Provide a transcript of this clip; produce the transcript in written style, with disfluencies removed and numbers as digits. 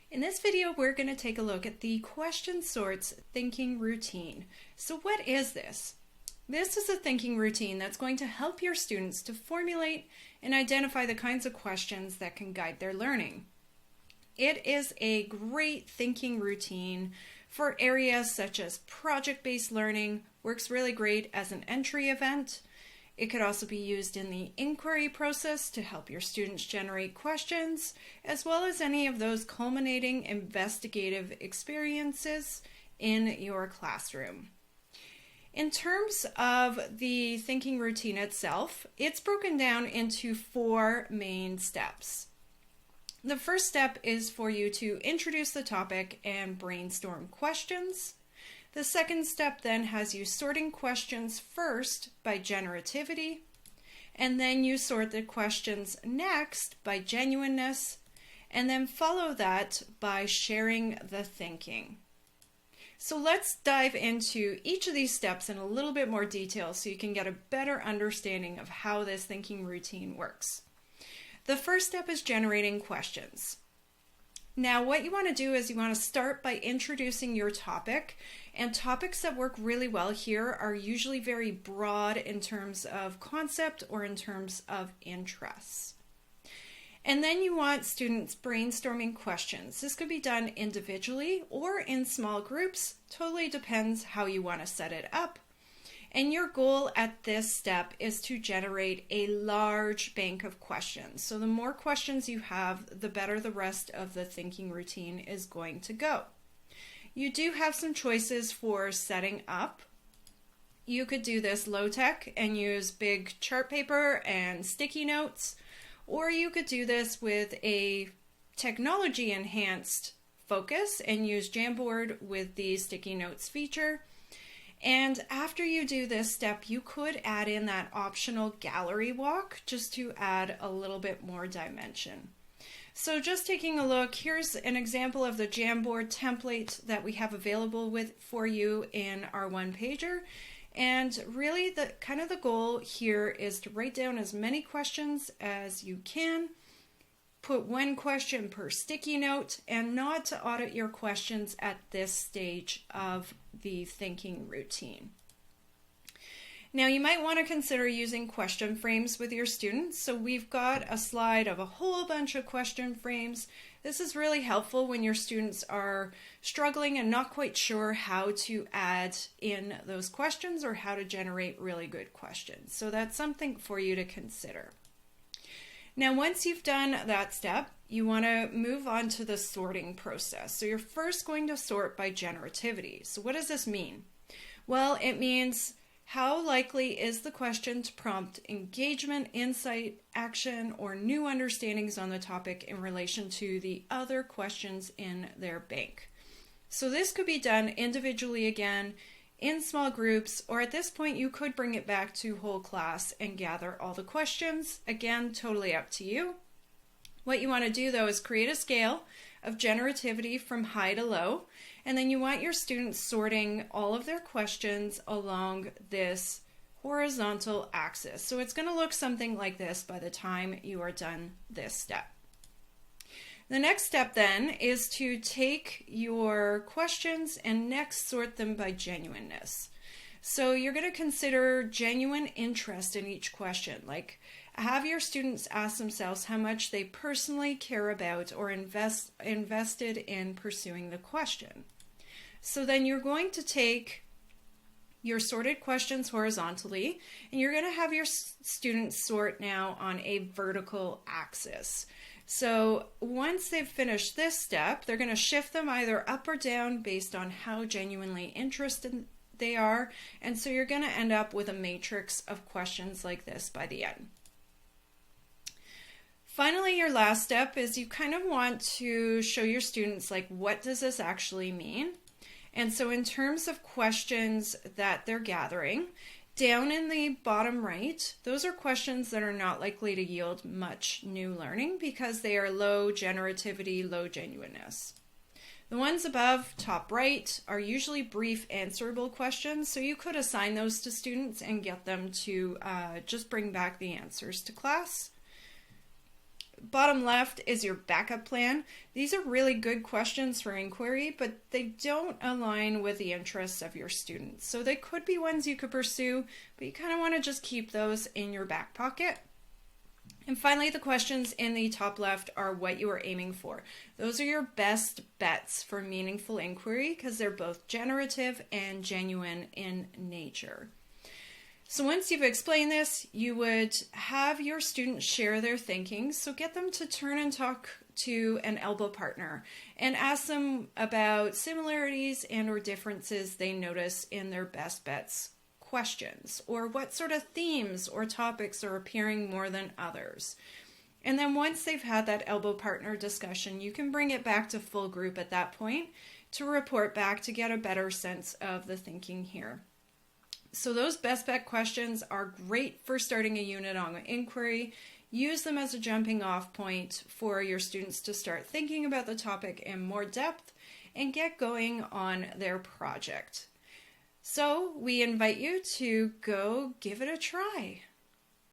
In this video, we're going to take a look at the question sorts thinking routine. So what is this? This is a thinking routine that's going to help your students to formulate and identify the kinds of questions that can guide their learning. It is a great thinking routine for areas such as project-based learning, works really great as an entry event. It could also be used in the inquiry process to help your students generate questions, as well as any of those culminating investigative experiences in your classroom. In terms of the thinking routine itself, it's broken down into 4 main steps. The first step is for you to introduce the topic and brainstorm questions. The second step then has you sorting questions first by generativity, and then you sort the questions next by genuineness, and then follow that by sharing the thinking. So let's dive into each of these steps in a little bit more detail so you can get a better understanding of how this thinking routine works. The first step is generating questions. Now, what you want to do is you want to start by introducing your topic, and topics that work really well here are usually very broad in terms of concept or in terms of interests. And then you want students brainstorming questions. This could be done individually or in small groups, totally depends how you want to set it up. And your goal at this step is to generate a large bank of questions. So the more questions you have, the better the rest of the thinking routine is going to go. You do have some choices for setting up. You could do this low tech and use big chart paper and sticky notes, or you could do this with a technology enhanced focus and use Jamboard with the sticky notes feature. And after you do this step, you could add in that optional gallery walk just to add a little bit more dimension. So just taking a look, here's an example of the Jamboard template that we have available for you in our one-pager. And really the goal here is to write down as many questions as you can, put 1 question per sticky note, and not to audit your questions at this stage of the thinking routine. Now, you might want to consider using question frames with your students. So we've got a slide of a whole bunch of question frames. This is really helpful when your students are struggling and not quite sure how to add in those questions or how to generate really good questions. So that's something for you to consider. Now, once you've done that step, you want to move on to the sorting process. So you're first going to sort by generativity. So what does this mean? Well, it means how likely is the question to prompt engagement, insight, action, or new understandings on the topic in relation to the other questions in their bank. So this could be done individually again, in small groups, or at this point you could bring it back to whole class and gather all the questions. Again, totally up to you. What you want to do though is create a scale of generativity from high to low, and then you want your students sorting all of their questions along this horizontal axis. So it's going to look something like this by the time you are done this step. The next step then is to take your questions and next sort them by genuineness. So you're going to consider genuine interest in each question, like have your students ask themselves how much they personally care about or invested in pursuing the question. So then you're going to take your sorted questions horizontally, and you're going to have your students sort now on a vertical axis. So once they've finished this step, they're going to shift them either up or down based on how genuinely interested they are. And so you're going to end up with a matrix of questions like this by the end. Finally, your last step is you kind of want to show your students, like, what does this actually mean? And so in terms of questions that they're gathering, down in the bottom right, those are questions that are not likely to yield much new learning because they are low generativity, low genuineness. The ones above, top right, are usually brief answerable questions, so you could assign those to students and get them to just bring back the answers to class. Bottom left is your backup plan. These are really good questions for inquiry, but they don't align with the interests of your students. So they could be ones you could pursue, but you kind of want to just keep those in your back pocket. And finally, the questions in the top left are what you are aiming for. Those are your best bets for meaningful inquiry because they're both generative and genuine in nature. So once you've explained this, you would have your students share their thinking. So get them to turn and talk to an elbow partner and ask them about similarities and or differences they notice in their best bets questions, or what sort of themes or topics are appearing more than others. And then once they've had that elbow partner discussion, you can bring it back to full group at that point to report back to get a better sense of the thinking here. So those best bet questions are great for starting a unit on inquiry. Use them as a jumping off point for your students to start thinking about the topic in more depth and get going on their project. So we invite you to go give it a try.